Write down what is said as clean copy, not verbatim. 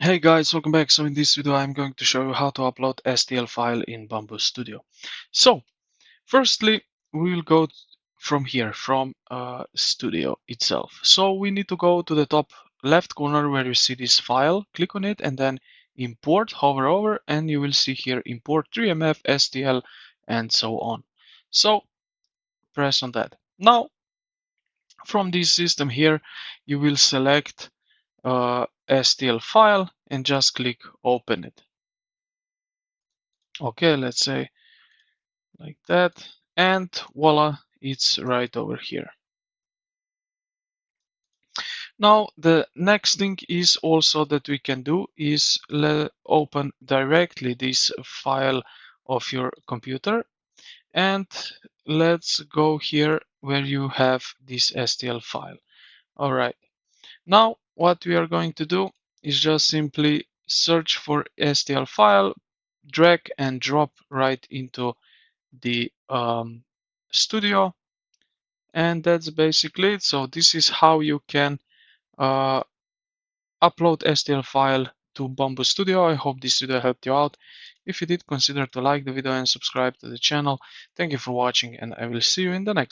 Hey guys, welcome back. So in this video I'm going to show you how to upload STL file in Bambu Studio. So firstly we will go from here, from Studio itself. So we need to go to the top left corner where you see this file, click on it and then import, hover over and you will see here import 3MF, STL and so on. So press on that. Now from this system here you will select STL file and just click open it. Okay, let's say like that, and voila, it's right over here. Now the next thing is also that we can do is open directly this file of your computer, and let's go here where you have this STL file. All right, now what we are going to do is just simply search for STL file, drag and drop right into the studio, and that's basically it. So this is how you can uh, upload STL file to Bambu Studio. I hope this video helped you out. If you did, consider to like the video and subscribe to the channel. Thank you for watching and I will see you in the next